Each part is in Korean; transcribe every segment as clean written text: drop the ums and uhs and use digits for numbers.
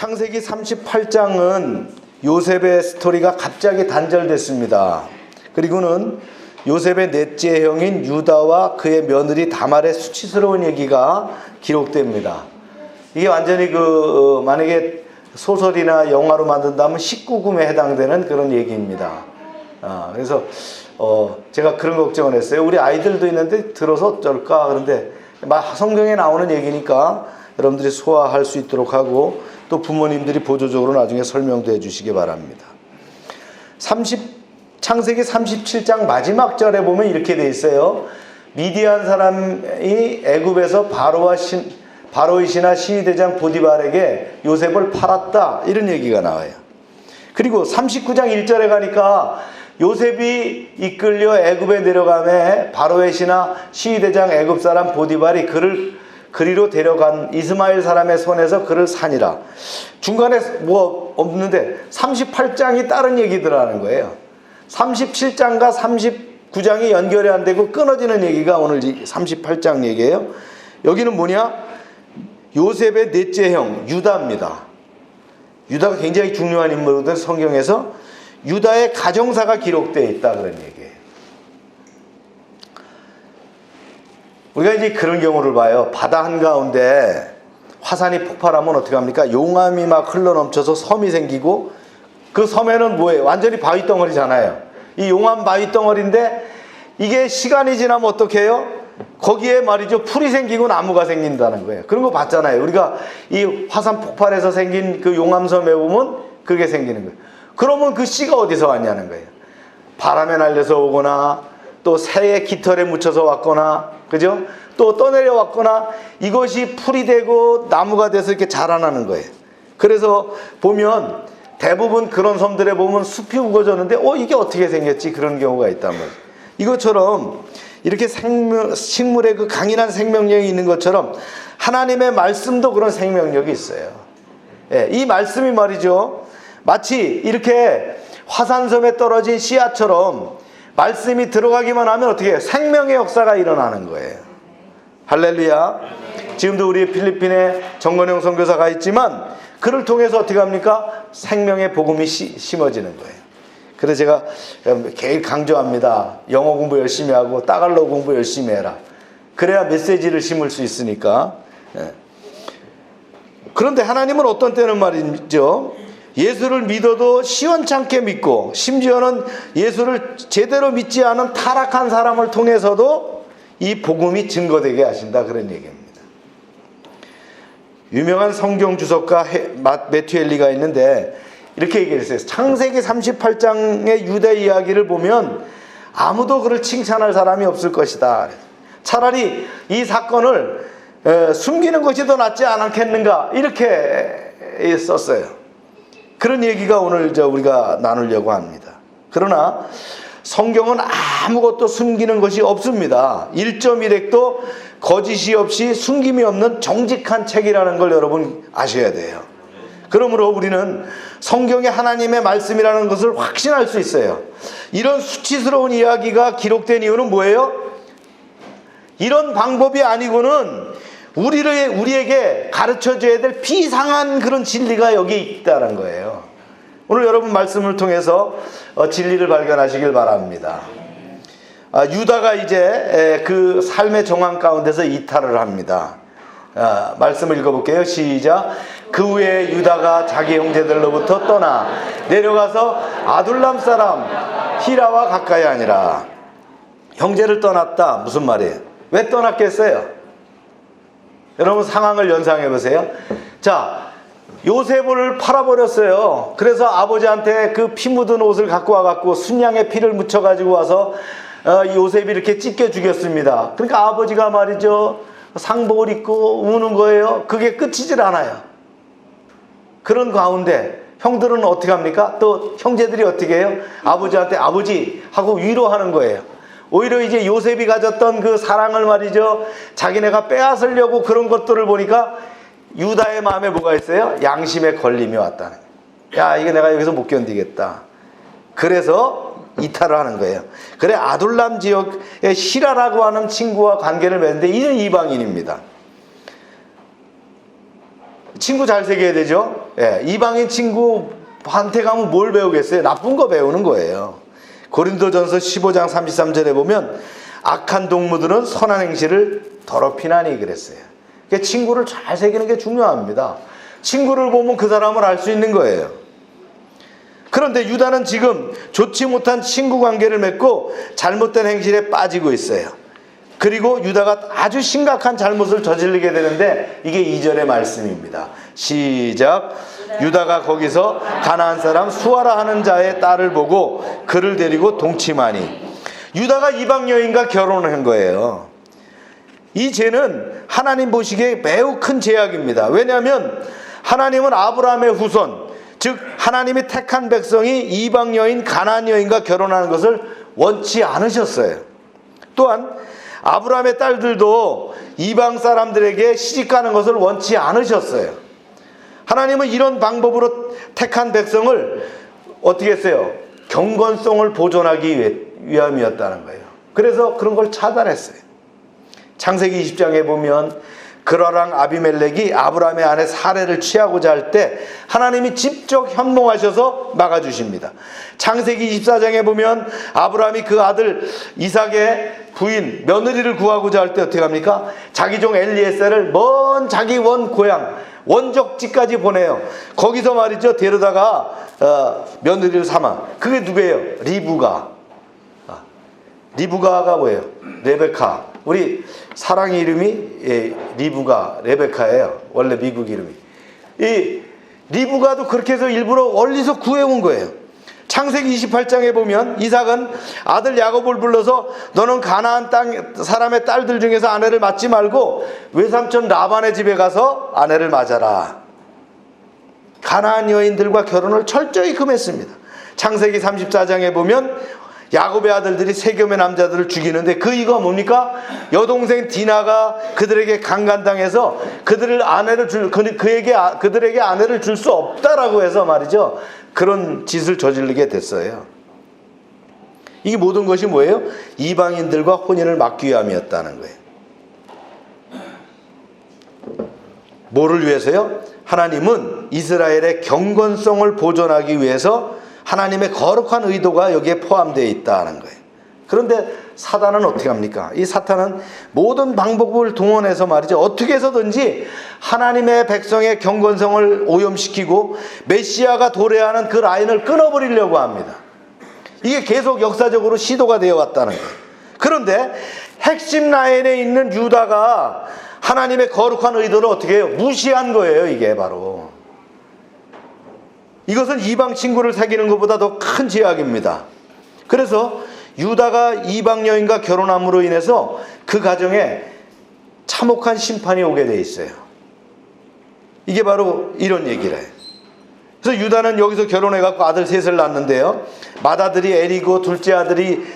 창세기 38장은 요셉의 스토리가 갑자기 단절됐습니다. 그리고는 요셉의 넷째 형인 유다와 그의 며느리 다말의 수치스러운 얘기가 기록됩니다. 이게 완전히 만약에 소설이나 영화로 만든다면 19금에 해당되는 그런 얘기입니다. 그래서 제가 그런 걱정을 했어요. 우리 아이들도 있는데 들어서 어쩔까? 그런데 성경에 나오는 얘기니까 여러분들이 소화할 수 있도록 하고 또 부모님들이 보조적으로 나중에 설명도 해주시기 바랍니다. 창세기 37장 마지막 절에 보면 이렇게 돼 있어요. 미디안 사람이 애굽에서 바로의 신하 시위대장 보디발에게 요셉을 팔았다, 이런 얘기가 나와요. 그리고 39장 1절에 가니까 요셉이 이끌려 애굽에 내려가매 바로의 신하 시위대장 애굽 사람 보디발이 그를 그리로 데려간 이스마엘 사람의 손에서 그를 사니라. 중간에 뭐 없는데 38장이 다른 얘기들 하는 거예요. 37장과 39장이 연결이 안 되고 끊어지는 얘기가 오늘 38장 얘기예요. 여기는 뭐냐? 요셉의 넷째 형 유다입니다. 유다가 굉장히 중요한 인물이거든. 성경에서 유다의 가정사가 기록되어 있다, 그런 얘기예요. 우리가 이제 그런 경우를 봐요. 바다 한가운데 화산이 폭발하면 어떻게 합니까? 용암이 막 흘러넘쳐서 섬이 생기고, 그 섬에는 뭐예요? 완전히 바위 덩어리잖아요. 이 용암 바위 덩어리인데 이게 시간이 지나면 어떻게 해요? 거기에 말이죠, 풀이 생기고 나무가 생긴다는 거예요. 그런 거 봤잖아요. 우리가 이 화산 폭발에서 생긴 그 용암섬에 보면 그게 생기는 거예요. 그러면 그 씨가 어디서 왔냐는 거예요. 바람에 날려서 오거나 또 새의 깃털에 묻혀서 왔거나, 그죠? 또 떠내려 왔거나, 이것이 풀이 되고 나무가 돼서 이렇게 자라나는 거예요. 그래서 보면 대부분 그런 섬들에 보면 숲이 우거졌는데 이게 어떻게 생겼지? 그런 경우가 있단 말이에요. 이것처럼 이렇게 식물의 그 강인한 생명력이 있는 것처럼 하나님의 말씀도 그런 생명력이 있어요. 예, 이 말씀이 말이죠, 마치 이렇게 화산섬에 떨어진 씨앗처럼 말씀이 들어가기만 하면 어떻게 해요? 생명의 역사가 일어나는 거예요. 할렐루야. 지금도 우리 필리핀에 정건영 선교사가 있지만 그를 통해서 어떻게 합니까? 생명의 복음이 심어지는 거예요. 그래서 제가 제일 강조합니다. 영어 공부 열심히 하고 따갈로 공부 열심히 해라. 그래야 메시지를 심을 수 있으니까. 그런데 하나님은 어떤 때는 말이죠, 예수를 믿어도 시원찮게 믿고, 심지어는 예수를 제대로 믿지 않은 타락한 사람을 통해서도 이 복음이 증거되게 하신다, 그런 얘기입니다. 유명한 성경 주석가 매튜 헨리가 있는데 이렇게 얘기했어요. 창세기 38장의 유대 이야기를 보면 아무도 그를 칭찬할 사람이 없을 것이다. 차라리 이 사건을 숨기는 것이 더 낫지 않겠는가, 이렇게 썼어요. 그런 얘기가 오늘 우리가 나누려고 합니다. 그러나 성경은 아무것도 숨기는 것이 없습니다. 1.1획도 거짓이 없이 숨김이 없는 정직한 책이라는 걸 여러분 아셔야 돼요. 그러므로 우리는 성경이 하나님의 말씀이라는 것을 확신할 수 있어요. 이런 수치스러운 이야기가 기록된 이유는 뭐예요? 이런 방법이 아니고는 우리에게 가르쳐줘야 될 비상한 그런 진리가 여기 있다는 거예요. 오늘 여러분 말씀을 통해서 진리를 발견하시길 바랍니다. 유다가 이제 그 삶의 정황 가운데서 이탈을 합니다. 말씀을 읽어볼게요. 시작. 그 후에 유다가 자기 형제들로부터 떠나 내려가서 아둘람 사람 히라와 가까이 하니라. 형제를 떠났다, 무슨 말이에요? 왜 떠났겠어요? 여러분 상황을 연상해 보세요. 자, 요셉을 팔아버렸어요. 그래서 아버지한테 그 피 묻은 옷을 갖고 와갖고 순양의 피를 묻혀가지고 와서 요셉이 이렇게 찢겨 죽였습니다. 그러니까 아버지가 말이죠, 상복을 입고 우는 거예요. 그게 끝이질 않아요. 그런 가운데 형들은 어떻게 합니까? 또 형제들이 어떻게 해요? 아버지한테 아버지 하고 위로하는 거예요. 오히려 이제 요셉이 가졌던 그 사랑을 말이죠, 자기네가 빼앗으려고 그런 것들을 보니까 유다의 마음에 뭐가 있어요? 양심의 걸림이 왔다는 거예요. 야, 이거 내가 여기서 못 견디겠다. 그래서 이탈을 하는 거예요. 그래, 아둘람 지역의 히라라고 하는 친구와 관계를 맺는데 이는 이방인입니다. 친구 잘 새겨야 되죠. 예, 이방인 친구한테 가면 뭘 배우겠어요? 나쁜 거 배우는 거예요. 고린도전서 15장 33절에 보면 악한 동무들은 선한 행실을 더럽히나니 그랬어요. 그러니까 친구를 잘 새기는 게 중요합니다. 친구를 보면 그 사람을 알 수 있는 거예요. 그런데 유다는 지금 좋지 못한 친구 관계를 맺고 잘못된 행실에 빠지고 있어요. 그리고 유다가 아주 심각한 잘못을 저지르게 되는데 이게 2절의 말씀입니다. 시작. 유다가 거기서 가나안 사람 수아라 하는 자의 딸을 보고 그를 데리고 동침하니. 유다가 이방 여인과 결혼을 한 거예요. 이 죄는 하나님 보시기에 매우 큰 죄악입니다. 왜냐하면 하나님은 아브라함의 후손, 즉 하나님이 택한 백성이 이방 여인 가나안 여인과 결혼하는 것을 원치 않으셨어요. 또한 아브라함의 딸들도 이방 사람들에게 시집가는 것을 원치 않으셨어요. 하나님은 이런 방법으로 택한 백성을 어떻게 했어요? 경건성을 보존하기 위함이었다는 거예요. 그래서 그런 걸 차단했어요. 창세기 20장에 보면 그라랑 아비멜렉이 아브라함의 아내 사레를 취하고자 할 때 하나님이 직접 현몽하셔서 막아주십니다. 창세기 24장에 보면 아브라함이 그 아들 이삭의 부인 며느리를 구하고자 할 때 어떻게 합니까? 자기 종 엘리에셀을 먼 자기 원 고향 원적지까지 보내요. 거기서 말이죠 데려다가 며느리를 삼아. 그게 누구예요? 리브가가 뭐예요? 레베카. 우리 사랑 이름이 리브가 레베카예요. 원래 미국 이름이. 이 리브가도 그렇게 해서 일부러 멀리서 구해온 거예요. 창세기 28장에 보면 이삭은 아들 야곱을 불러서 너는 가나안 땅 사람의 딸들 중에서 아내를 맞지 말고 외삼촌 라반의 집에 가서 아내를 맞아라. 가나안 여인들과 결혼을 철저히 금했습니다. 창세기 34장에 보면 야곱의 아들들이 세겜의 남자들을 죽이는데 그 이유가 뭡니까? 여동생 디나가 그들에게 강간당해서 그들에게 아내를 줄 수 없다라고 해서 말이죠. 그런 짓을 저지르게 됐어요. 이게 모든 것이 뭐예요? 이방인들과 혼인을 막기 위함이었다는 거예요. 뭐를 위해서요? 하나님은 이스라엘의 경건성을 보존하기 위해서 하나님의 거룩한 의도가 여기에 포함되어 있다는 거예요. 그런데 사단은 어떻게 합니까? 이 사탄은 모든 방법을 동원해서 말이죠. 어떻게 해서든지 하나님의 백성의 경건성을 오염시키고 메시아가 도래하는 그 라인을 끊어버리려고 합니다. 이게 계속 역사적으로 시도가 되어 왔다는 거예요. 그런데 핵심 라인에 있는 유다가 하나님의 거룩한 의도를 어떻게 해요? 무시한 거예요. 이게 바로. 이것은 이방 친구를 사귀는 것보다 더 큰 죄악입니다. 그래서 유다가 이방 여인과 결혼함으로 인해서 그 가정에 참혹한 심판이 오게 돼 있어요. 이게 바로 이런 얘기래요. 그래서 유다는 여기서 결혼해갖고 아들 셋을 낳는데요. 맏아들이 에리고 둘째 아들이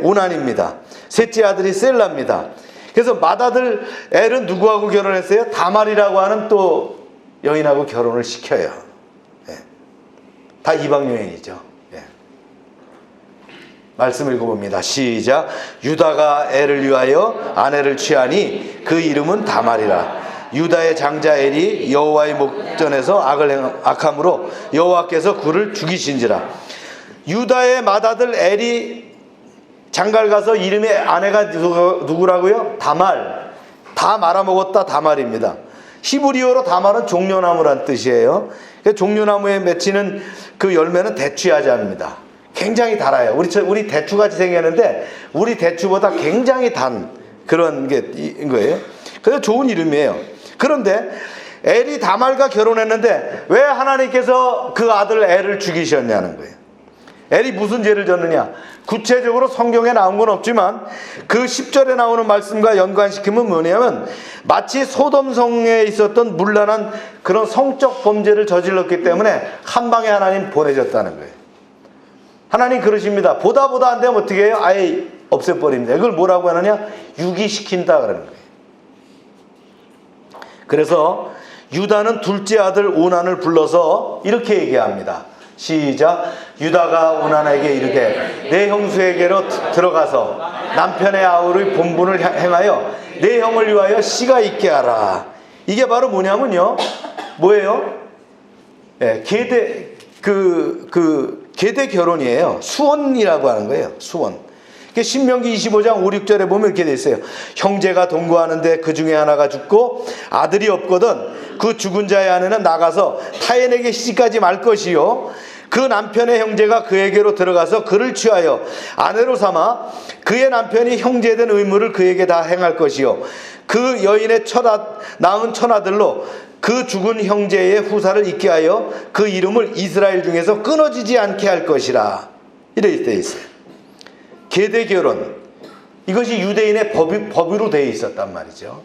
오난입니다. 셋째 아들이 셀라입니다. 그래서 맏아들 엘은 누구하고 결혼했어요? 다말이라고 하는 또 여인하고 결혼을 시켜요. 다 이방 여인이죠. 예. 말씀 읽어봅니다. 시작. 유다가 엘을 위하여 아내를 취하니 그 이름은 다말이라. 유다의 장자 엘이 여호와의 목전에서 악함으로 여호와께서 그를 죽이신지라. 유다의 맏아들 엘이 장가가서 이름의 아내가 누구라고요? 다말. 다 말아먹었다 다말입니다. 히브리어로 다말은 종려나무란 뜻이에요. 종려나무에 맺히는 그 열매는 대추야자입니다. 굉장히 달아요. 우리 대추같이 생겼는데 우리 대추보다 굉장히 단 그런 게인 거예요. 그래서 좋은 이름이에요. 그런데 엘이 다말과 결혼했는데 왜 하나님께서 그 아들 엘을 죽이셨냐는 거예요. 엘이 무슨 죄를 졌느냐? 구체적으로 성경에 나온 건 없지만 그 10절에 나오는 말씀과 연관시키면 뭐냐면 마치 소돔성에 있었던 문란한 그런 성적 범죄를 저질렀기 때문에 한 방에 하나님 보내셨다는 거예요. 하나님 그러십니다. 보다 안 되면 어떻게 해요? 아예 없애버립니다. 이걸 뭐라고 하느냐? 유기시킨다 그러는 거예요. 그래서 유다는 둘째 아들 오난을 불러서 이렇게 얘기합니다. 시작. 유다가 오난에게 이르되 내 형수에게로 들어가서 남편의 아우의 본분을 행하여 내 형을 위하여 씨가 있게 하라. 이게 바로 뭐냐면요. 뭐예요? 예, 계대 결혼이에요. 수원이라고 하는 거예요. 수원. 신명기 25장 5, 6절에 보면 이렇게 돼 있어요. 형제가 동거하는데 그 중에 하나가 죽고 아들이 없거든 그 죽은 자의 아내는 나가서 타인에게 시집가지 말 것이요 그 남편의 형제가 그에게로 들어가서 그를 취하여 아내로 삼아 그의 남편이 형제된 의무를 그에게 다 행할 것이요 그 여인의 낳은 처나들로 그 죽은 형제의 후사를 잊게 하여 그 이름을 이스라엘 중에서 끊어지지 않게 할 것이라. 이렇게 되어 있어요. 계대 결혼, 이것이 유대인의 법으로 되어 있었단 말이죠.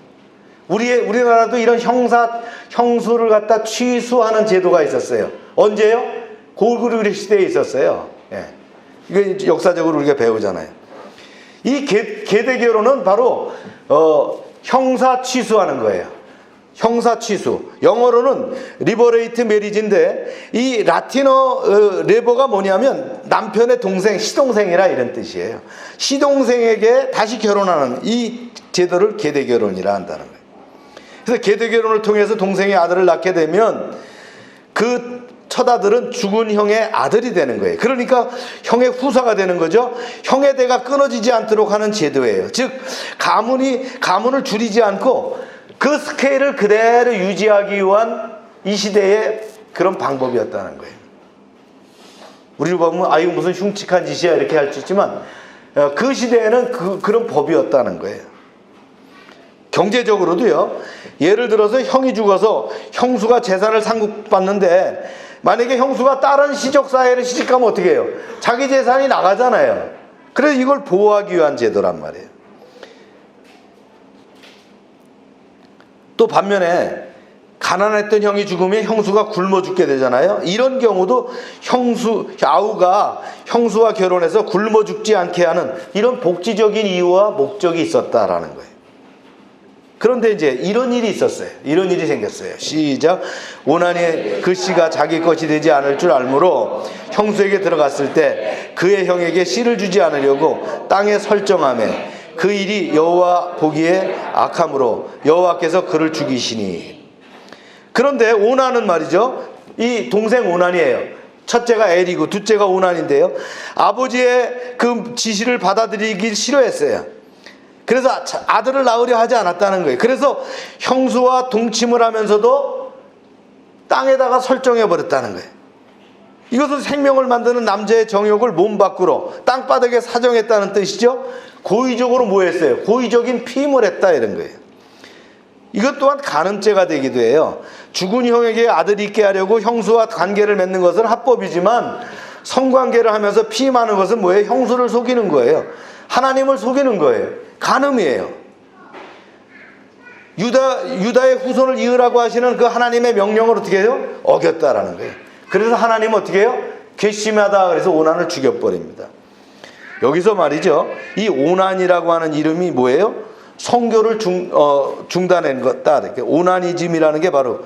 우리나라도 이런 형수를 갖다 취수하는 제도가 있었어요. 언제요? 고구려 시대에 있었어요. 예. 이거 역사적으로 우리가 배우잖아요. 이 계대 결혼은 바로 형사 취수하는 거예요. 형사 취수. 영어로는 리버레이트 메리지인데 이 라틴어 레버가 뭐냐면 남편의 동생, 시동생이라 이런 뜻이에요. 시동생에게 다시 결혼하는 이 제도를 계대 결혼이라 한다는 거예요. 그래서 계대 결혼을 통해서 동생이 아들을 낳게 되면 그 처자들은 죽은 형의 아들이 되는 거예요. 그러니까 형의 후사가 되는 거죠. 형의 대가 끊어지지 않도록 하는 제도예요. 즉 가문을 줄이지 않고 그 스케일을 그대로 유지하기 위한 이 시대의 그런 방법이었다는 거예요. 우리로 보면 아유 무슨 흉측한 짓이야 이렇게 할 수 있지만 그 시대에는 그런 법이었다는 거예요. 경제적으로도요. 예를 들어서 형이 죽어서 형수가 재산을 상속받는데 만약에 형수가 다른 시족사회를 시집가면 어떻게 해요? 자기 재산이 나가잖아요. 그래서 이걸 보호하기 위한 제도란 말이에요. 또 반면에 가난했던 형이 죽으면 형수가 굶어 죽게 되잖아요. 이런 경우도 아우가 형수와 결혼해서 굶어 죽지 않게 하는 이런 복지적인 이유와 목적이 있었다라는 거예요. 그런데 이제 이런 일이 있었어요. 이런 일이 생겼어요. 시작. 오난의 글씨가 자기 것이 되지 않을 줄 알므로 형수에게 들어갔을 때 그의 형에게 씨를 주지 않으려고 땅에 설정하매 그 일이 여호와 보기에 악함으로 여호와께서 그를 죽이시니. 그런데 오난은 말이죠. 이 동생 오난이에요. 첫째가 엘이고 둘째가 오난인데요. 아버지의 그 지시를 받아들이기 싫어했어요. 그래서 아들을 낳으려 하지 않았다는 거예요. 그래서 형수와 동침을 하면서도 땅에다가 설정해 버렸다는 거예요. 이것은 생명을 만드는 남자의 정욕을 몸 밖으로 땅바닥에 사정했다는 뜻이죠. 고의적으로 뭐 했어요? 고의적인 피임을 했다 이런 거예요. 이것 또한 간음죄가 되기도 해요. 죽은 형에게 아들이 있게 하려고 형수와 관계를 맺는 것은 합법이지만 성관계를 하면서 피임하는 것은 뭐예요? 형수를 속이는 거예요. 하나님을 속이는 거예요. 간음이에요. 유다의 후손을 이으라고 하시는 그 하나님의 명령을 어떻게 해요? 어겼다라는 거예요. 그래서 하나님은 어떻게 해요? 괘씸하다 그래서 오난을 죽여버립니다. 여기서 말이죠. 이 오난이라고 하는 이름이 뭐예요? 성교를 중단한 것다. 이렇게 오나니즘이라는 게 바로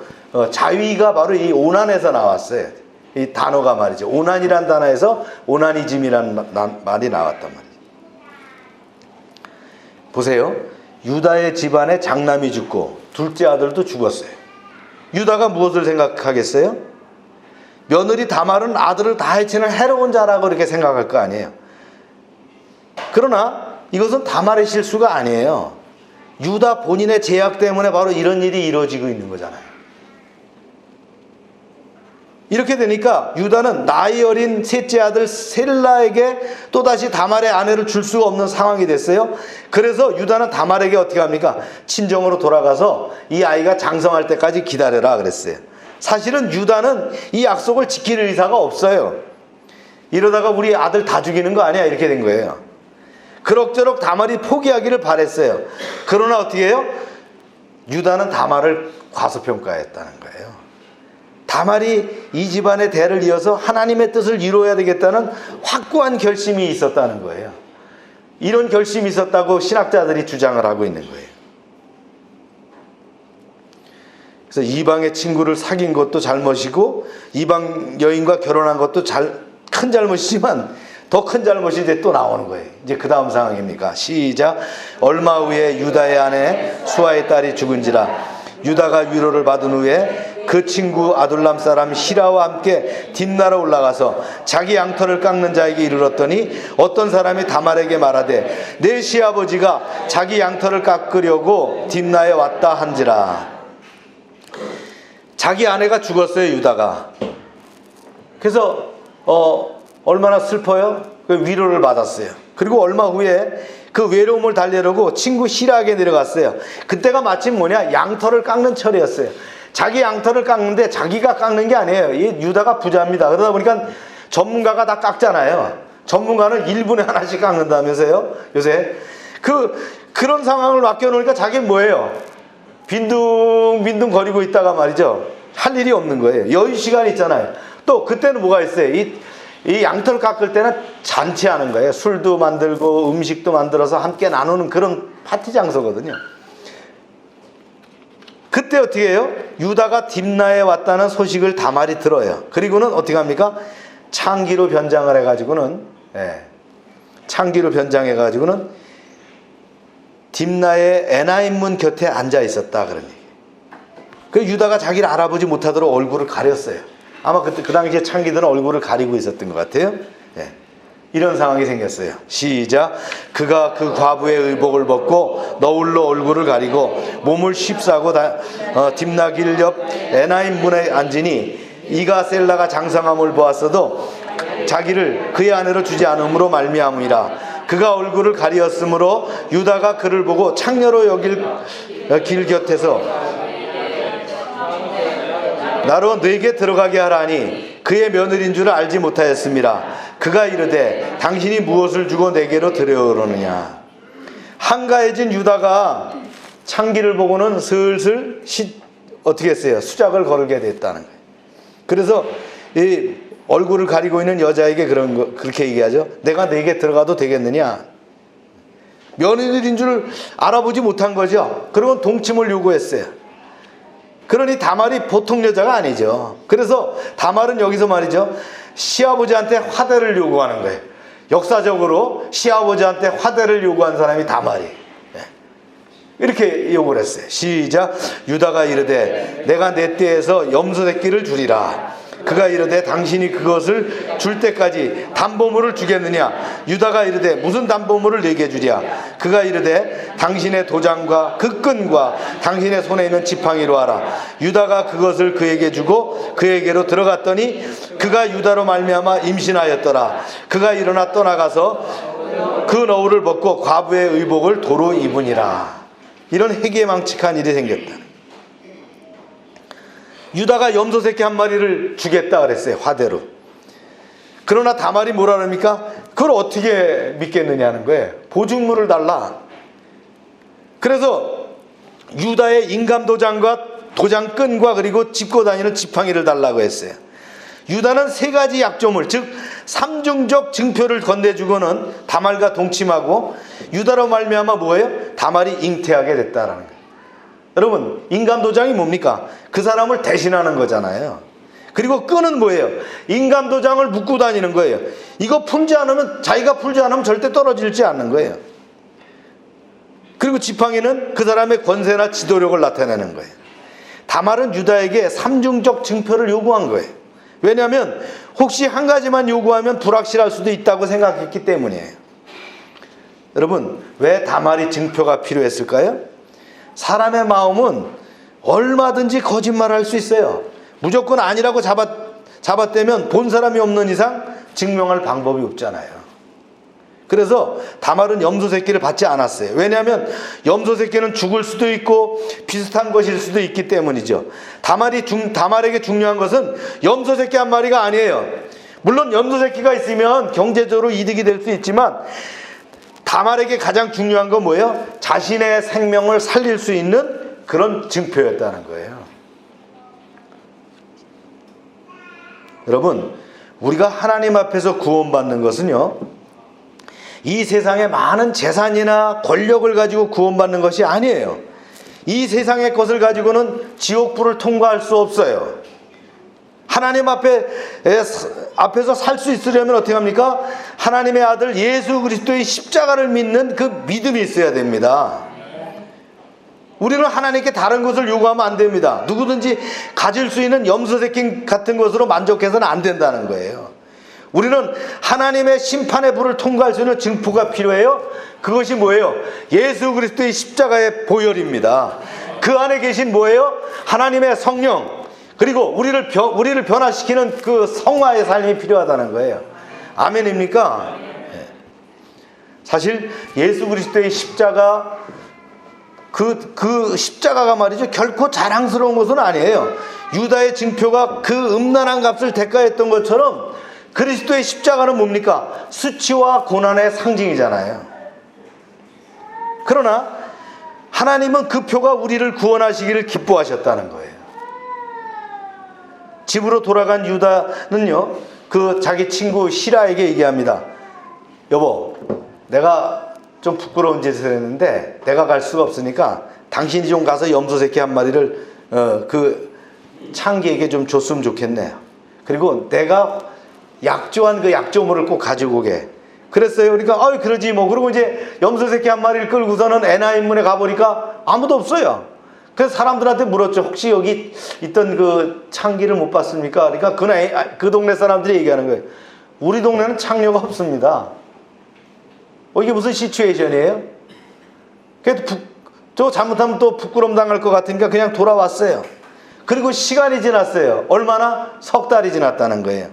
자위가 바로 이 오난에서 나왔어요. 이 단어가 말이죠. 오난이란 단어에서 오나니즘이라는 말이 나왔단 말이에요. 보세요. 유다의 집안에 장남이 죽고 둘째 아들도 죽었어요. 유다가 무엇을 생각하겠어요? 며느리 다말은 아들을 다 해치는 해로운 자라고 이렇게 생각할 거 아니에요. 그러나 이것은 다말의 실수가 아니에요. 유다 본인의 제약 때문에 바로 이런 일이 이루어지고 있는 거잖아요. 이렇게 되니까 유다는 나이 어린 셋째 아들 셀라에게 또다시 다말의 아내를 줄 수가 없는 상황이 됐어요. 그래서 유다는 다말에게 어떻게 합니까? 친정으로 돌아가서 이 아이가 장성할 때까지 기다려라 그랬어요. 사실은 유다는 이 약속을 지킬 의사가 없어요. 이러다가 우리 아들 다 죽이는 거 아니야 이렇게 된 거예요. 그럭저럭 다말이 포기하기를 바랬어요. 그러나 어떻게 해요? 유다는 다말을 과소평가했다는 거예요. 다말이 이 집안의 대를 이어서 하나님의 뜻을 이루어야 되겠다는 확고한 결심이 있었다는 거예요. 이런 결심이 있었다고 신학자들이 주장을 하고 있는 거예요. 그래서 이방의 친구를 사귄 것도 잘못이고 이방 여인과 결혼한 것도 큰 잘못이지만 더 큰 잘못이 이제 또 나오는 거예요. 이제 그 다음 상황입니까? 시작. 얼마 후에 유다의 아내 수아의 딸이 죽은지라 유다가 위로를 받은 후에 그 그 친구 아둘람 사람 히라와 함께 딥나로 올라가서 자기 양털을 깎는 자에게 이르렀더니 어떤 사람이 다말에게 말하되 내 시아버지가 자기 양털을 깎으려고 딥나에 왔다 한지라. 자기 아내가 죽었어요, 유다가. 그래서 얼마나 슬퍼요? 그 위로를 받았어요. 그리고 얼마 후에 그 외로움을 달래려고 친구 히라에게 내려갔어요. 그때가 마침 뭐냐, 양털을 깎는 철이었어요. 자기 양털을 깎는데 자기가 깎는 게 아니에요. 이 유다가 부자입니다. 그러다 보니까 전문가가 다 깎잖아요. 전문가는 1분에 하나씩 깎는다면서요, 요새. 그런 상황을 맡겨놓으니까 자기는 뭐예요? 빈둥빈둥 거리고 있다가 말이죠, 할 일이 없는 거예요. 여유 시간이 있잖아요. 또 그때는 뭐가 있어요? 이 양털 깎을 때는 잔치하는 거예요. 술도 만들고 음식도 만들어서 함께 나누는 그런 파티 장소거든요. 그때 어떻게 해요? 유다가 딥나에 왔다는 소식을 다말이 들어요. 그리고는 어떻게 합니까? 창기로 변장을 해가지고는, 창기로 변장해가지고는 딥나의 에나임 문 곁에 앉아 있었다, 그런 얘기. 그 유다가 자기를 알아보지 못하도록 얼굴을 가렸어요. 아마 그 당시에 창기들은 얼굴을 가리고 있었던 것 같아요. 이런 상황이 생겼어요. 시작. 그가 그 과부의 의복을 벗고 너울로 얼굴을 가리고 몸을 휩싸고 딥나 길 옆 에나임 문에 앉으니 이가 셀라가 장성함을 보았어도 자기를 그의 아내로 주지 않음으로 말미암으니라. 그가 얼굴을 가리었으므로 유다가 그를 보고 창녀로 여길 길 곁에서 나로 네게 들어가게 하라니 그의 며느리인 줄 알지 못하였습니다. 그가 이르되 당신이 무엇을 주고 내게로 들여오느냐. 한가해진 유다가 창기를 보고는 슬슬 어떻게 했어요? 수작을 거르게 됐다는 거예요. 그래서 이 얼굴을 가리고 있는 여자에게 그렇게 얘기하죠. 내가 네게 들어가도 되겠느냐. 며느리인 줄 알아보지 못한 거죠. 그리고 동침을 요구했어요. 그러니 다말이 보통 여자가 아니죠. 그래서 다말은 여기서 말이죠, 시아버지한테 화대를 요구하는 거예요. 역사적으로 시아버지한테 화대를 요구한 사람이 다말이. 이렇게 요구를 했어요. 시작. 유다가 이르되 내가 내 떼에서 염소 새끼를 주리라. 그가 이르되 당신이 그것을 줄 때까지 담보물을 주겠느냐. 유다가 이르되 무슨 담보물을 내게 주랴. 그가 이르되 당신의 도장과 그 끈과 당신의 손에 있는 지팡이로 하라. 유다가 그것을 그에게 주고 그에게로 들어갔더니 그가 유다로 말미암아 임신하였더라. 그가 일어나 떠나가서 그 너울을 벗고 과부의 의복을 도로 입으니라. 이런 해괴망측한 일이 생겼다. 유다가 염소 새끼 한 마리를 주겠다 그랬어요, 화대로. 그러나 다말이 뭐라 그럽니까? 그걸 어떻게 믿겠느냐는 거예요. 보증물을 달라. 그래서 유다의 인감도장과 도장끈과 그리고 짚고 다니는 지팡이를 달라고 했어요. 유다는 세 가지 약조물, 즉 삼중적 증표를 건네주고는 다말과 동침하고 유다로 말미암아 뭐예요? 다말이 잉태하게 됐다라는 거예요. 여러분, 인감도장이 뭡니까? 그 사람을 대신하는 거잖아요. 그리고 끈은 뭐예요? 인감도장을 묶고 다니는 거예요. 이거 풀지 않으면, 자기가 풀지 않으면 절대 떨어지지 않는 거예요. 그리고 지팡이는 그 사람의 권세나 지도력을 나타내는 거예요. 다말은 유다에게 삼중적 증표를 요구한 거예요. 왜냐하면 혹시 한 가지만 요구하면 불확실할 수도 있다고 생각했기 때문이에요. 여러분, 왜 다말이 증표가 필요했을까요? 사람의 마음은 얼마든지 거짓말할 수 있어요. 무조건 아니라고 잡았다면 본 사람이 없는 이상 증명할 방법이 없잖아요. 그래서 다말은 염소 새끼를 받지 않았어요. 왜냐하면 염소 새끼는 죽을 수도 있고 비슷한 것일 수도 있기 때문이죠. 다말에게 중요한 것은 염소 새끼 한 마리가 아니에요. 물론 염소 새끼가 있으면 경제적으로 이득이 될 수 있지만 다말에게 가장 중요한 건 뭐예요? 자신의 생명을 살릴 수 있는 그런 증표였다는 거예요. 여러분, 우리가 하나님 앞에서 구원받는 것은요, 이 세상의 많은 재산이나 권력을 가지고 구원받는 것이 아니에요. 이 세상의 것을 가지고는 지옥불을 통과할 수 없어요. 하나님 앞에서 살 수 있으려면 어떻게 합니까? 하나님의 아들 예수 그리스도의 십자가를 믿는 그 믿음이 있어야 됩니다. 우리는 하나님께 다른 것을 요구하면 안 됩니다. 누구든지 가질 수 있는 염소새끼 같은 것으로 만족해서는 안 된다는 거예요. 우리는 하나님의 심판의 불을 통과할 수 있는 증표가 필요해요. 그것이 뭐예요? 예수 그리스도의 십자가의 보혈입니다. 그 안에 계신 뭐예요? 하나님의 성령, 그리고 우리를 변화시키는 그 성화의 삶이 필요하다는 거예요. 아멘입니까? 사실 예수 그리스도의 십자가, 그 십자가가 말이죠, 결코 자랑스러운 것은 아니에요. 유다의 증표가 그 음란한 값을 대가했던 것처럼 그리스도의 십자가는 뭡니까? 수치와 고난의 상징이잖아요. 그러나 하나님은 그 표가 우리를 구원하시기를 기뻐하셨다는 거예요. 집으로 돌아간 유다는요, 그 자기 친구 시라에게 얘기합니다. 여보, 내가 좀 부끄러운 짓을 했는데 내가 갈 수가 없으니까 당신이 좀 가서 염소새끼 한 마리를 그 창기에게 좀 줬으면 좋겠네요. 그리고 내가 약조한 그 약조물을 꼭 가지고 오게 그랬어요. 그러니까 그러지 뭐. 그리고 이제 염소새끼 한 마리를 끌고서는 에나임문에 가보니까 아무도 없어요. 그래서 사람들한테 물었죠. 혹시 여기 있던 그 창기를 못 봤습니까? 그러니까 그 동네 사람들이 얘기하는 거예요. 우리 동네는 창녀가 없습니다. 이게 무슨 시츄에이션이에요? 그래도 저 잘못하면 또 부끄럼 당할 것 같으니까 그냥 돌아왔어요. 그리고 시간이 지났어요. 얼마나? 석 달이 지났다는 거예요.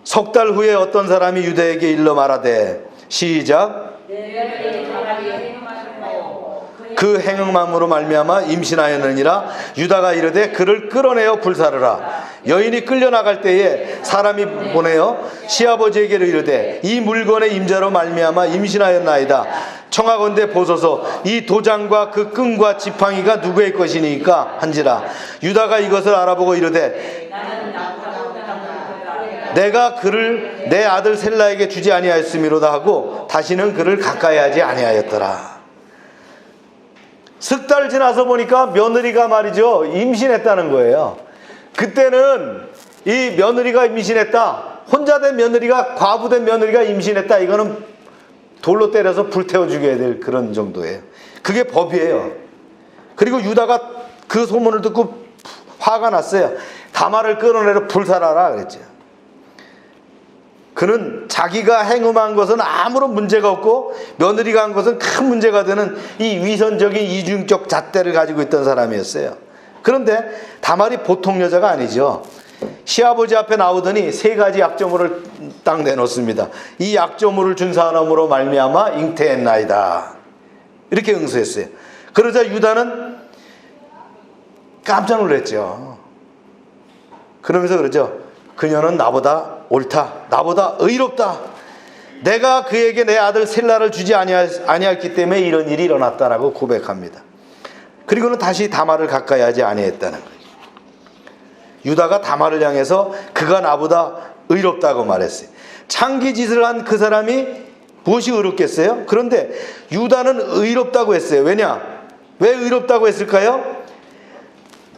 석 달 후에 어떤 사람이 유다에게 일러 말하되, 시작. 그 행음함으로 말미암아 임신하였느니라. 유다가 이르되 그를 끌어내어 불사르라. 여인이 끌려나갈 때에 사람이 보내어 시아버지에게로 이르되 이 물건의 임자로 말미암아 임신하였나이다. 청하건대 보소서 이 도장과 그 끈과 지팡이가 누구의 것이니까 한지라. 유다가 이것을 알아보고 이르되 내가 그를 내 아들 셀라에게 주지 아니하였음이로다 하고 다시는 그를 가까이 하지 아니하였더라. 석 달 지나서 보니까 며느리가 말이죠, 임신했다는 거예요. 그때는 이 며느리가 임신했다, 혼자 된 며느리가, 과부된 며느리가 임신했다, 이거는 돌로 때려서 불태워 죽여야 될 그런 정도예요. 그게 법이에요. 그리고 유다가 그 소문을 듣고 화가 났어요. 다말을 끌어내려 불살하라 그랬죠. 그는 자기가 행음한 것은 아무런 문제가 없고 며느리가 한 것은 큰 문제가 되는 이 위선적인 이중적 잣대를 가지고 있던 사람이었어요. 그런데 다말이 보통 여자가 아니죠. 시아버지 앞에 나오더니 세 가지 약조물을 딱 내놓습니다. 이 약조물을 준 사람으로 말미암아 잉태했나이다, 이렇게 응수했어요. 그러자 유다는 깜짝 놀랐죠. 그러면서 그러죠. 그녀는 나보다 옳다, 나보다 의롭다. 내가 그에게 내 아들 셀라를 주지 아니했기 때문에 이런 일이 일어났다라고 고백합니다. 그리고는 다시 다말을 가까이 하지 아니했다는 거예요. 유다가 다말을 향해서 그가 나보다 의롭다고 말했어요. 창기짓을 한 그 사람이 무엇이 의롭겠어요? 그런데 유다는 의롭다고 했어요. 왜냐? 왜 의롭다고 했을까요?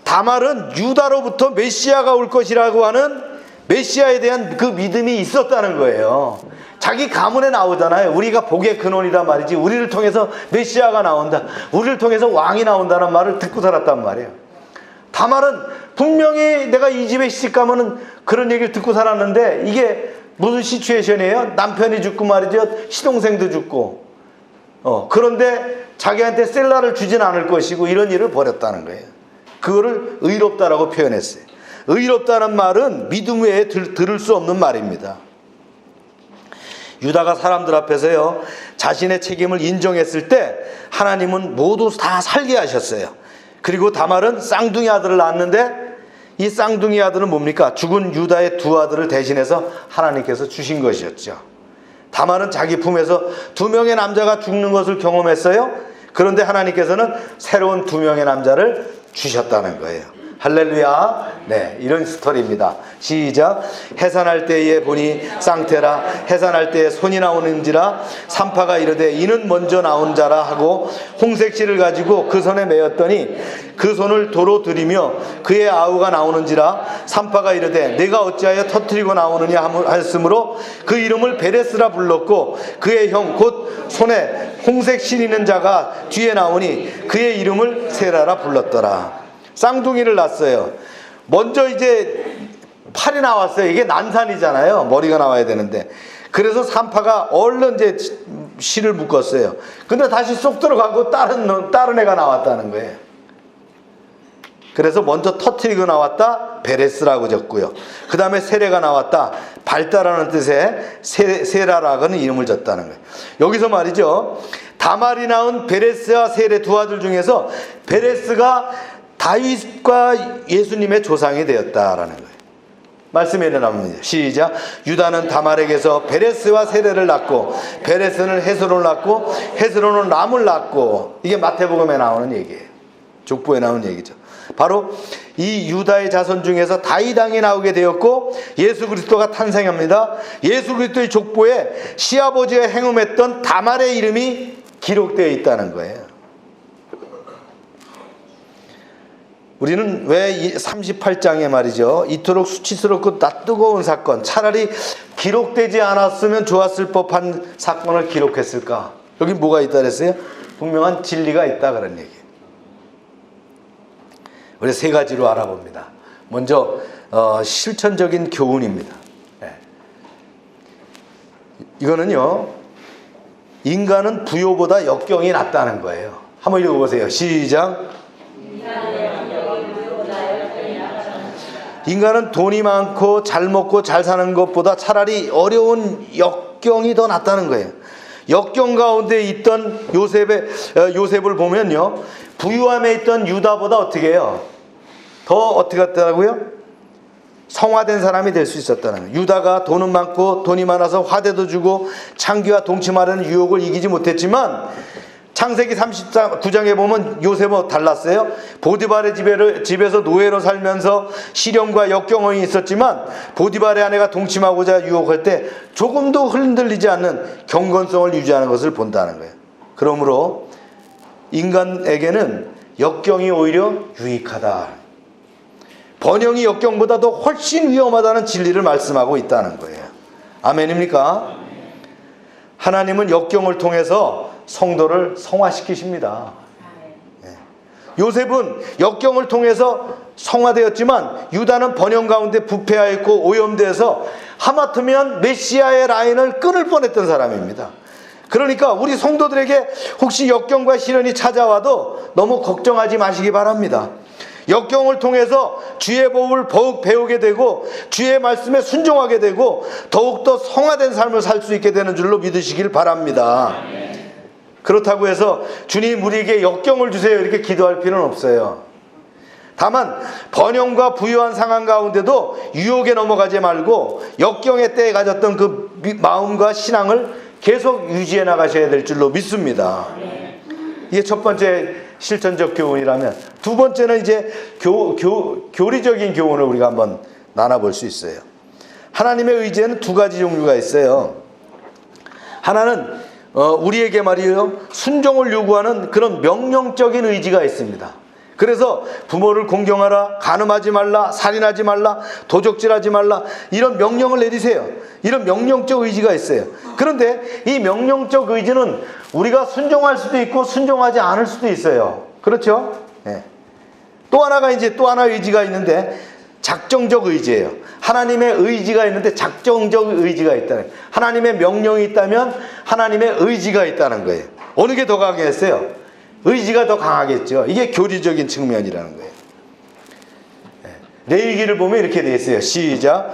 다말은 유다로부터 메시아가 올 것이라고 하는 메시아에 대한 그 믿음이 있었다는 거예요. 자기 가문에 나오잖아요. 우리가 복의 근원이란 말이지, 우리를 통해서 메시아가 나온다, 우리를 통해서 왕이 나온다는 말을 듣고 살았단 말이에요. 다말은 분명히 내가 이 집에 시집가면은 그런 얘기를 듣고 살았는데 이게 무슨 시츄에이션이에요? 남편이 죽고 말이죠, 시동생도 죽고, 그런데 자기한테 셀라를 주진 않을 것이고 이런 일을 벌였다는 거예요. 그거를 의롭다라고 표현했어요. 의롭다는 말은 믿음 외에 들을 수 없는 말입니다. 유다가 사람들 앞에서요, 자신의 책임을 인정했을 때 하나님은 모두 다 살게 하셨어요. 그리고 다말은 쌍둥이 아들을 낳았는데 이 쌍둥이 아들은 뭡니까? 죽은 유다의 두 아들을 대신해서 하나님께서 주신 것이었죠. 다말은 자기 품에서 두 명의 남자가 죽는 것을 경험했어요. 그런데 하나님께서는 새로운 두 명의 남자를 주셨다는 거예요. 할렐루야. 네, 이런 스토리입니다. 시작. 해산할 때에 보니 쌍태라. 해산할 때에 손이 나오는지라. 산파가 이르되 이는 먼저 나온 자라 하고 홍색실을 가지고 그 손에 메었더니 그 손을 도로 들이며 그의 아우가 나오는지라. 산파가 이르되 내가 어찌하여 터뜨리고 나오느냐 하였으므로 그 이름을 베레스라 불렀고 그의 형 곧 손에 홍색 실 있는 자가 뒤에 나오니 그의 이름을 세라라 불렀더라. 쌍둥이를 낳았어요. 먼저 이제 팔이 나왔어요. 이게 난산이잖아요. 머리가 나와야 되는데. 그래서 산파가 얼른 이제 실을 묶었어요. 근데 다시 쏙 들어가고 다른 애가 나왔다는 거예요. 그래서 먼저 터뜨리고 나왔다 베레스라고 적고요. 그 다음에 세레가 나왔다 밝다라는 뜻의 세라라고는 이름을 줬다는 거예요. 여기서 말이죠, 다말이 낳은 베레스와 세레 두 아들 중에서 베레스가 다윗과 예수님의 조상이 되었다라는 거예요. 말씀에 일어납니다. 시작. 유다는 다말에게서 베레스와 세레를 낳고 베레스는 헤스론을 낳고 헤스론은 람을 낳고, 이게 마태복음에 나오는 얘기예요. 족보에 나오는 얘기죠. 바로 이 유다의 자손 중에서 다윗 왕이 나오게 되었고 예수 그리스도가 탄생합니다. 예수 그리스도의 족보에 시아버지가 행음했던 다말의 이름이 기록되어 있다는 거예요. 우리는 왜 38장에 말이죠, 이토록 수치스럽고 낯뜨거운 사건, 차라리 기록되지 않았으면 좋았을 법한 사건을 기록했을까? 여기 뭐가 있다 그랬어요? 분명한 진리가 있다 그런 얘기예요. 우리 세 가지로 알아봅니다. 먼저 실천적인 교훈입니다. 이거는요, 인간은 부요보다 역경이 낫다는 거예요. 한번 읽어보세요. 시작. 인간은 돈이 많고 잘 먹고 잘 사는 것보다 차라리 어려운 역경이 더 낫다는 거예요. 역경 가운데 있던 요셉을 보면요, 부유함에 있던 유다보다 어떻게 해요? 더 어떻게 했다고요? 성화된 사람이 될 수 있었다는 거예요. 유다가 돈은 많고 돈이 많아서 화대도 주고 창기와 동침하려는 유혹을 이기지 못했지만 창세기 39장에 보면 요셉은 달랐어요. 보디발의 집에서 노예로 살면서 시련과 역경이 있었지만 보디발의 아내가 동침하고자 유혹할 때 조금도 흔들리지 않는 경건성을 유지하는 것을 본다는 거예요. 그러므로 인간에게는 역경이 오히려 유익하다. 번영이 역경보다도 훨씬 위험하다는 진리를 말씀하고 있다는 거예요. 아멘입니까? 하나님은 역경을 통해서 성도를 성화시키십니다. 요셉은 역경을 통해서 성화되었지만 유다는 번영 가운데 부패하였고 오염돼서 하마터면 메시아의 라인을 끊을 뻔했던 사람입니다. 그러니까 우리 성도들에게 혹시 역경과 시련이 찾아와도 너무 걱정하지 마시기 바랍니다. 역경을 통해서 주의 법을 더욱 배우게 되고 주의 말씀에 순종하게 되고 더욱더 성화된 삶을 살 수 있게 되는 줄로 믿으시길 바랍니다. 그렇다고 해서 주님 우리에게 역경을 주세요 이렇게 기도할 필요는 없어요. 다만 번영과 부유한 상황 가운데도 유혹에 넘어가지 말고 역경의 때에 가졌던 그 마음과 신앙을 계속 유지해 나가셔야 될 줄로 믿습니다. 이게 첫 번째 실천적 교훈이라면, 두 번째는 이제 교리적인 교훈을 우리가 한번 나눠볼 수 있어요. 하나님의 의지에는 두 가지 종류가 있어요. 하나는 우리에게 말이에요, 순종을 요구하는 그런 명령적인 의지가 있습니다. 그래서 부모를 공경하라, 간음하지 말라, 살인하지 말라, 도적질하지 말라, 이런 명령을 내리세요. 이런 명령적 의지가 있어요. 그런데 이 명령적 의지는 우리가 순종할 수도 있고 순종하지 않을 수도 있어요. 그렇죠? 네. 또 하나 의지가 있는데 작정적 의지예요. 하나님의 의지가 있는데 작정적 의지가 있다는, 하나님의 명령이 있다면 하나님의 의지가 있다는 거예요. 어느 게 더 강했어요? 의지가 더 강하겠죠. 이게 교리적인 측면이라는 거예요. 레위기를 보면 이렇게 돼 있어요. 시작.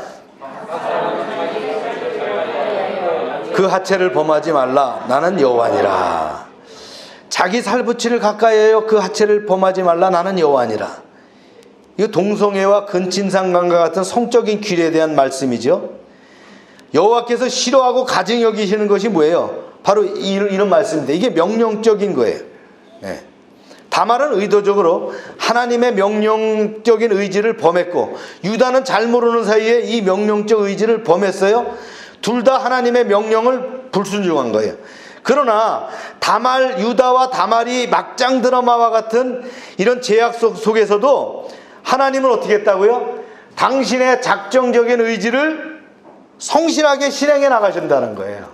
그 하체를 범하지 말라. 나는 여호와니라. 자기 살붙이를 가까이하여 그 하체를 범하지 말라. 나는 여호와니라. 이거 동성애와 근친상간과 같은 성적인 규례에 대한 말씀이죠. 여호와께서 싫어하고 가증 여기시는 것이 뭐예요? 바로 이런 말씀인데 이게 명령적인 거예요. 네. 다말은 의도적으로 하나님의 명령적인 의지를 범했고 유다는 잘 모르는 사이에 이 명령적 의지를 범했어요. 둘 다 하나님의 명령을 불순종한 거예요. 그러나 유다와 다말이 막장 드라마와 같은 이런 제약 속에서도 하나님은 어떻게 했다고요? 당신의 작정적인 의지를 성실하게 실행해 나가신다는 거예요.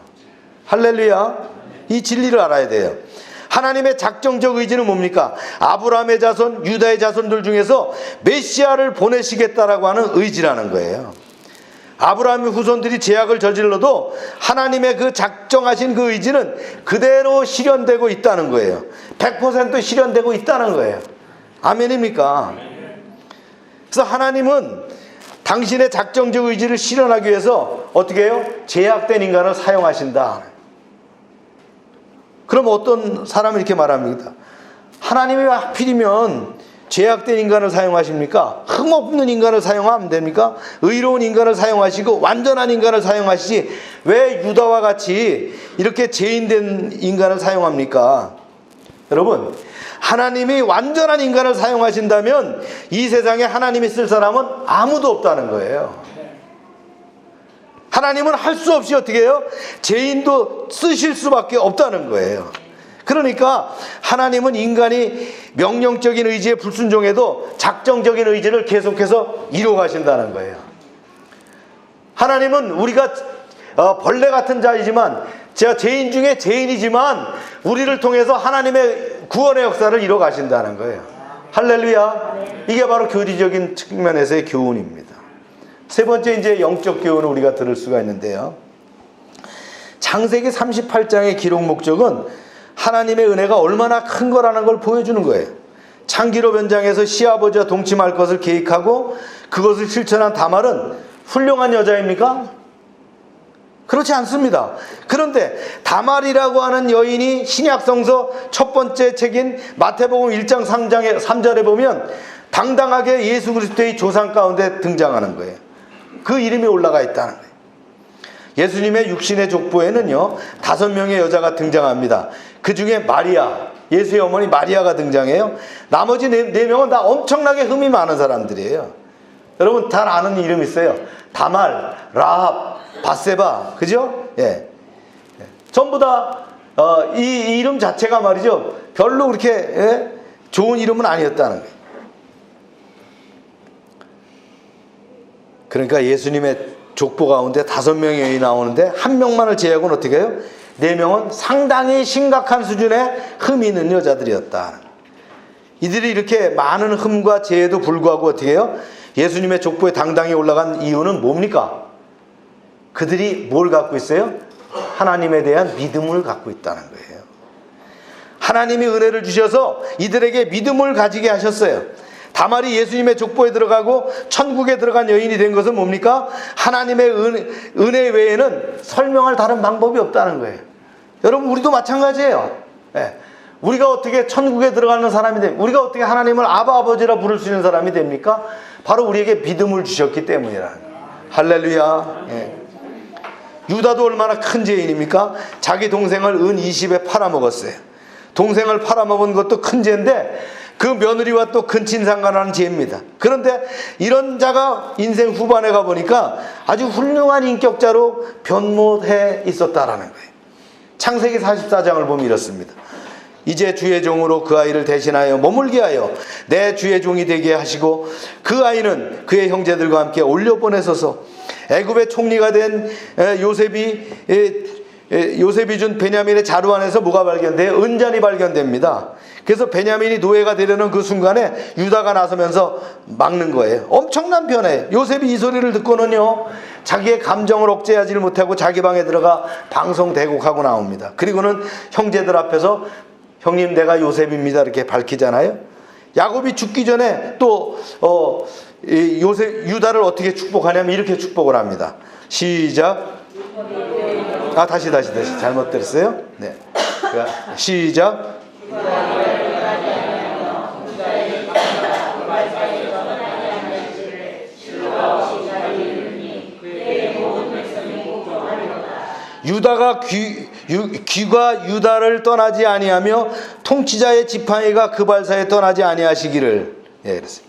할렐루야. 이 진리를 알아야 돼요. 하나님의 작정적 의지는 뭡니까? 아브라함의 자손, 유다의 자손들 중에서 메시아를 보내시겠다라고 하는 의지라는 거예요. 아브라함의 후손들이 죄악을 저질러도 하나님의 그 작정하신 그 의지는 그대로 실현되고 있다는 거예요. 100% 실현되고 있다는 거예요. 아멘입니까? 그래서 하나님은 당신의 작정적 의지를 실현하기 위해서 어떻게 해요? 죄악된 인간을 사용하신다. 그럼 어떤 사람이 이렇게 말합니다. 하나님이 왜 하필이면 죄악된 인간을 사용하십니까? 흠없는 인간을 사용하면 안 됩니까? 의로운 인간을 사용하시고 완전한 인간을 사용하시지 왜 유다와 같이 이렇게 죄인된 인간을 사용합니까? 여러분, 하나님이 완전한 인간을 사용하신다면 이 세상에 하나님이 쓸 사람은 아무도 없다는 거예요. 하나님은 할 수 없이 어떻게 해요? 죄인도 쓰실 수밖에 없다는 거예요. 그러니까 하나님은 인간이 명령적인 의지에 불순종해도 작정적인 의지를 계속해서 이루어가신다는 거예요. 하나님은 우리가 벌레 같은 자이지만, 제가 죄인 중에 죄인이지만 우리를 통해서 하나님의 구원의 역사를 이루어가신다는 거예요. 할렐루야. 이게 바로 교리적인 측면에서의 교훈입니다. 세 번째, 이제 영적 교훈을 우리가 들을 수가 있는데요. 창세기 38장의 기록 목적은 하나님의 은혜가 얼마나 큰 거라는 걸 보여주는 거예요. 창기로 변장해서 시아버지와 동침할 것을 계획하고 그것을 실천한 다말은 훌륭한 여자입니까? 그렇지 않습니다. 그런데 다말이라고 하는 여인이 신약성서 첫 번째 책인 마태복음 1장 3절에 보면 당당하게 예수 그리스도의 조상 가운데 등장하는 거예요. 그 이름이 올라가 있다는 거예요. 예수님의 육신의 족보에는요 5명의 여자가 등장합니다. 그 중에 마리아, 예수의 어머니 마리아가 등장해요. 나머지 4명은 다 엄청나게 흠이 많은 사람들이에요. 여러분 잘 아는 이름 있어요. 다말, 라합, 바세바, 그죠? 예. 전부 다 이 이름 자체가 말이죠 별로 그렇게 좋은 이름은 아니었다는 거예요. 그러니까 예수님의 족보 가운데 5명의 여인이 나오는데 1명만을 제외하고는 어떻게 해요? 4명은 상당히 심각한 수준의 흠이 있는 여자들이었다. 이들이 이렇게 많은 흠과 죄에도 불구하고 어떻게 해요? 예수님의 족보에 당당히 올라간 이유는 뭡니까? 그들이 뭘 갖고 있어요? 하나님에 대한 믿음을 갖고 있다는 거예요. 하나님이 은혜를 주셔서 이들에게 믿음을 가지게 하셨어요. 다말이 예수님의 족보에 들어가고 천국에 들어간 여인이 된 것은 뭡니까? 하나님의 은혜 외에는 설명할 다른 방법이 없다는 거예요. 여러분 우리도 마찬가지예요. 예. 우리가 어떻게 천국에 들어가는 사람이 됩니까? 우리가 어떻게 하나님을 아버지라 부를 수 있는 사람이 됩니까? 바로 우리에게 믿음을 주셨기 때문이라는 거예요. 할렐루야. 예. 유다도 얼마나 큰 죄인입니까? 자기 동생을 은 20에 팔아먹었어요. 동생을 팔아먹은 것도 큰 죄인데 그 며느리와 또 근친상간하는 죄입니다. 그런데 이런 자가 인생 후반에 가보니까 아주 훌륭한 인격자로 변모해 있었다라는 거예요. 창세기 44장을 보면 이렇습니다. 이제 주의 종으로 그 아이를 대신하여 머물게 하여 내 주의 종이 되게 하시고 그 아이는 그의 형제들과 함께 올려보내소서. 애굽의 총리가 된 요셉이 준 베냐민의 자루 안에서 뭐가 발견돼요? 은잔이 발견됩니다. 그래서 베냐민이 노예가 되려는 그 순간에 유다가 나서면서 막는 거예요. 엄청난 변화예요. 요셉이 이 소리를 듣고는요 자기의 감정을 억제하지 못하고 자기 방에 들어가 방송대곡하고 나옵니다. 그리고는 형제들 앞에서 형님 내가 요셉입니다 이렇게 밝히잖아요. 야곱이 죽기 전에 또 유다를 어떻게 축복하냐면 이렇게 축복을 합니다. 시작. 다시 잘못 들었어요? 네. 시작. 유다가 귀가 유다를 떠나지 아니하며 통치자의 지팡이가 그 발사에 떠나지 아니하시기를. 예, 그랬어요.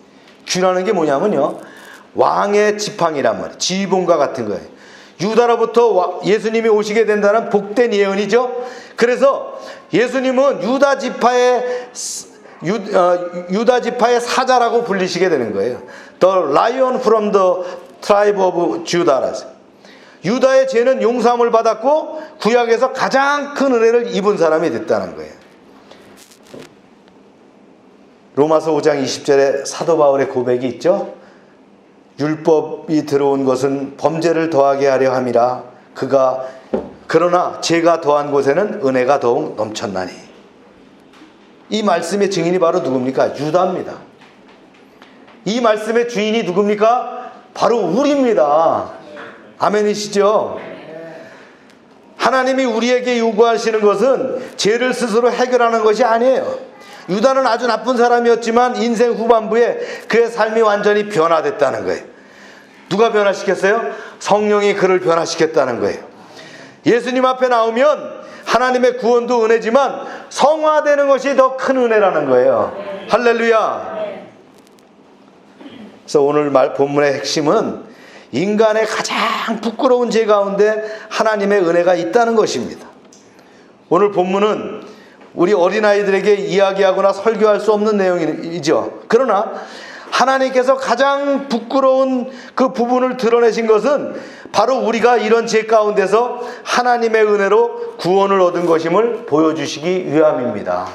귀라는 게 뭐냐면요 왕의 지팡이란 말이에요. 지휘봉과 같은 거예요. 유다로부터 예수님이 오시게 된다는 복된 예언이죠. 그래서 예수님은 유다 지파의 유다 지파의 사자라고 불리시게 되는 거예요. The Lion from the tribe of Judah. 유다의 죄는 용서함을 받았고 구약에서 가장 큰 은혜를 입은 사람이 됐다는 거예요. 로마서 5장 20절에 사도 바울의 고백이 있죠. 율법이 들어온 것은 범죄를 더하게 하려 함이라 그러나 죄가 더한 곳에는 은혜가 더욱 넘쳤나니. 이 말씀의 증인이 바로 누굽니까? 유다입니다. 이 말씀의 주인이 누굽니까? 바로 우리입니다. 아멘이시죠? 하나님이 우리에게 요구하시는 것은 죄를 스스로 해결하는 것이 아니에요. 유다는 아주 나쁜 사람이었지만 인생 후반부에 그의 삶이 완전히 변화됐다는 거예요. 누가 변화시켰어요? 성령이 그를 변화시켰다는 거예요. 예수님 앞에 나오면 하나님의 구원도 은혜지만 성화되는 것이 더 큰 은혜라는 거예요. 할렐루야. 그래서 오늘 본문의 핵심은 인간의 가장 부끄러운 죄 가운데 하나님의 은혜가 있다는 것입니다. 오늘 본문은 우리 어린아이들에게 이야기하거나 설교할 수 없는 내용이죠. 그러나 하나님께서 가장 부끄러운 그 부분을 드러내신 것은 바로 우리가 이런 죄 가운데서 하나님의 은혜로 구원을 얻은 것임을 보여주시기 위함입니다.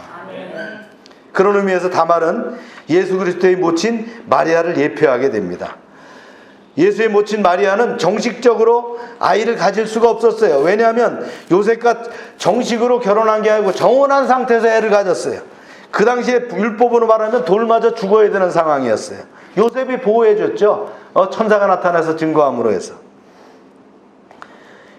그런 의미에서 다말은 예수 그리스도의 모친 마리아를 예표하게 됩니다. 예수의 모친 마리아는 정식적으로 아이를 가질 수가 없었어요. 왜냐하면 요셉과 정식으로 결혼한 게 아니고 정혼한 상태에서 애를 가졌어요. 그 당시에 율법으로 말하면 돌 맞아 죽어야 되는 상황이었어요. 요셉이 보호해줬죠. 천사가 나타나서 증거함으로 해서.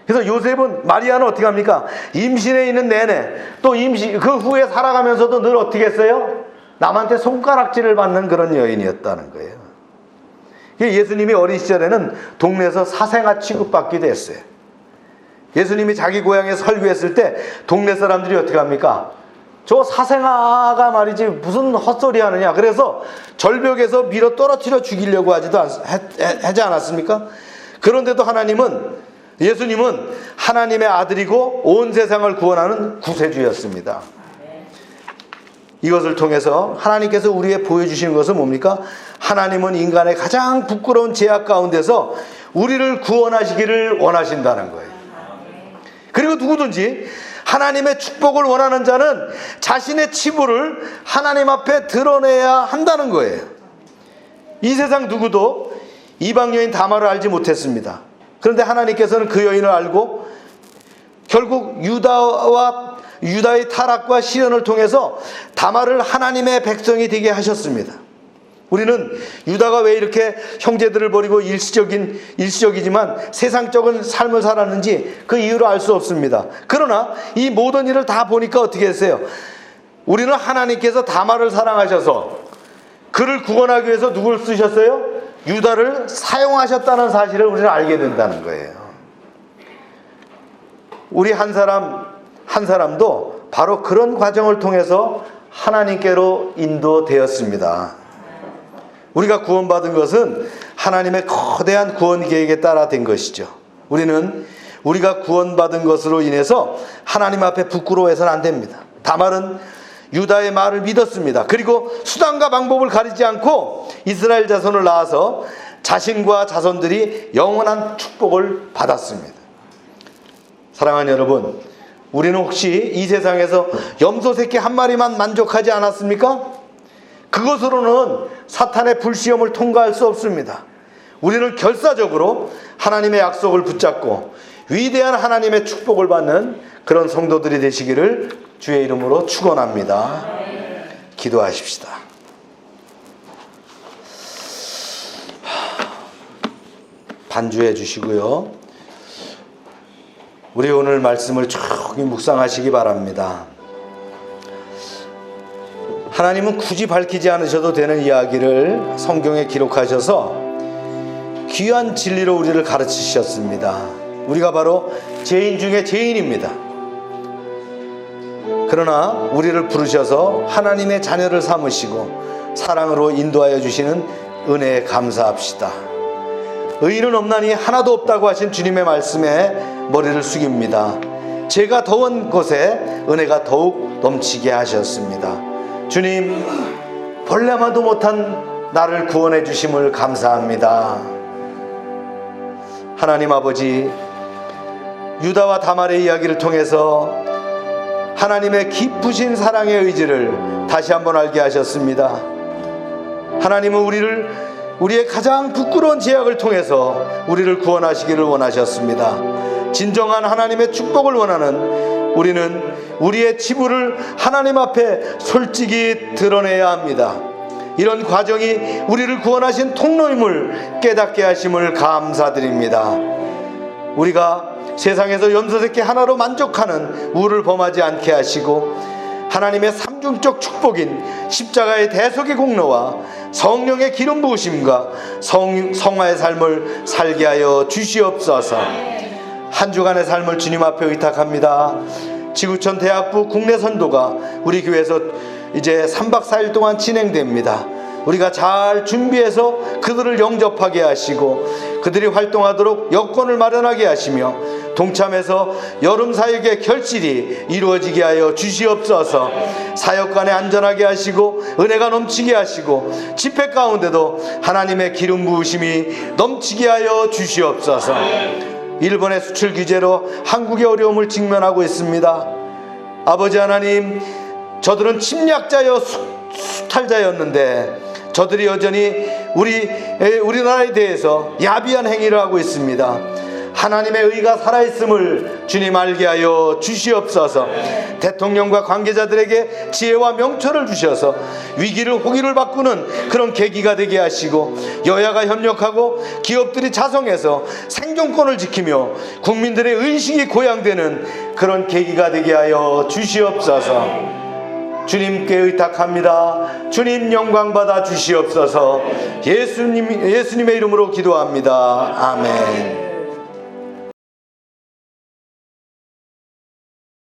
그래서 요셉은, 마리아는 어떻게 합니까? 임신해 있는 내내 또 그 후에 살아가면서도 늘 어떻게 했어요? 남한테 손가락질을 받는 그런 여인이었다는 거예요. 예수님이 어린 시절에는 동네에서 사생아 취급받기도 했어요. 예수님이 자기 고향에 설교했을 때 동네 사람들이 어떻게 합니까? 저 사생아가 말이지 무슨 헛소리 하느냐. 그래서 절벽에서 밀어 떨어뜨려 죽이려고 하지 않았습니까? 그런데도 예수님은 하나님의 아들이고 온 세상을 구원하는 구세주였습니다. 이것을 통해서 하나님께서 우리에게 보여주시는 것은 뭡니까? 하나님은 인간의 가장 부끄러운 죄악 가운데서 우리를 구원하시기를 원하신다는 거예요. 그리고 누구든지 하나님의 축복을 원하는 자는 자신의 치부를 하나님 앞에 드러내야 한다는 거예요. 이 세상 누구도 이방 여인 다말을 알지 못했습니다. 그런데 하나님께서는 그 여인을 알고 결국 유다의 타락과 시련을 통해서 다말을 하나님의 백성이 되게 하셨습니다. 우리는 유다가 왜 이렇게 형제들을 버리고 일시적이지만 세상적인 삶을 살았는지 그 이유를 알 수 없습니다. 그러나 이 모든 일을 다 보니까 어떻게 했어요? 우리는 하나님께서 다말을 사랑하셔서 그를 구원하기 위해서 누굴 쓰셨어요? 유다를 사용하셨다는 사실을 우리는 알게 된다는 거예요. 우리 한 사람도 바로 그런 과정을 통해서 하나님께로 인도되었습니다. 우리가 구원받은 것은 하나님의 거대한 구원 계획에 따라 된 것이죠. 우리는 우리가 구원받은 것으로 인해서 하나님 앞에 부끄러워해서는 안 됩니다. 다말은 유다의 말을 믿었습니다. 그리고 수단과 방법을 가리지 않고 이스라엘 자손을 낳아서 자신과 자손들이 영원한 축복을 받았습니다. 사랑하는 여러분, 우리는 혹시 이 세상에서 염소 새끼 한 마리만 만족하지 않았습니까? 그것으로는 사탄의 불시험을 통과할 수 없습니다. 우리는 결사적으로 하나님의 약속을 붙잡고 위대한 하나님의 축복을 받는 그런 성도들이 되시기를 주의 이름으로 축원합니다. 기도하십시다. 반주해 주시고요. 우리 오늘 말씀을 조금 묵상하시기 바랍니다. 하나님은 굳이 밝히지 않으셔도 되는 이야기를 성경에 기록하셔서 귀한 진리로 우리를 가르치셨습니다. 우리가 바로 죄인 중에 죄인입니다. 그러나 우리를 부르셔서 하나님의 자녀를 삼으시고 사랑으로 인도하여 주시는 은혜에 감사합시다. 의인은 없나니 하나도 없다고 하신 주님의 말씀에 머리를 숙입니다. 죄가 더운 곳에 은혜가 더욱 넘치게 하셨습니다. 주님, 벌레마도 못한 나를 구원해 주심을 감사합니다. 하나님 아버지, 유다와 다말의 이야기를 통해서 하나님의 깊으신 사랑의 의지를 다시 한번 알게 하셨습니다. 하나님은 우리의 가장 부끄러운 죄악을 통해서 우리를 구원하시기를 원하셨습니다. 진정한 하나님의 축복을 원하는 우리는 우리의 치부를 하나님 앞에 솔직히 드러내야 합니다. 이런 과정이 우리를 구원하신 통로임을 깨닫게 하심을 감사드립니다. 우리가 세상에서 염소새끼 하나로 만족하는 우를 범하지 않게 하시고 하나님의 삼중적 축복인 십자가의 대속의 공로와 성령의 기름 부으심과 성화의 삶을 살게 하여 주시옵소서. 한 주간의 삶을 주님 앞에 의탁합니다. 지구촌 대학부 국내 선도가 우리 교회에서 이제 3박 4일 동안 진행됩니다. 우리가 잘 준비해서 그들을 영접하게 하시고 그들이 활동하도록 여건을 마련하게 하시며 동참해서 여름 사역의 결실이 이루어지게 하여 주시옵소서. 사역관에 안전하게 하시고 은혜가 넘치게 하시고 집회 가운데도 하나님의 기름 부으심이 넘치게 하여 주시옵소서. 일본의 수출 규제로 한국의 어려움을 직면하고 있습니다. 아버지 하나님, 저들은 침략자여 수탈자였는데 저들이 여전히 우리나라에 대해서 야비한 행위를 하고 있습니다. 하나님의 의가 살아있음을 주님 알게 하여 주시옵소서. 대통령과 관계자들에게 지혜와 명철을 주셔서 위기를 호기를 바꾸는 그런 계기가 되게 하시고 여야가 협력하고 기업들이 자성해서 생존권을 지키며 국민들의 의식이 고양되는 그런 계기가 되게 하여 주시옵소서. 주님께 의탁합니다. 주님 영광 받아 주시옵소서. 예수님의 이름으로 기도합니다. 아멘.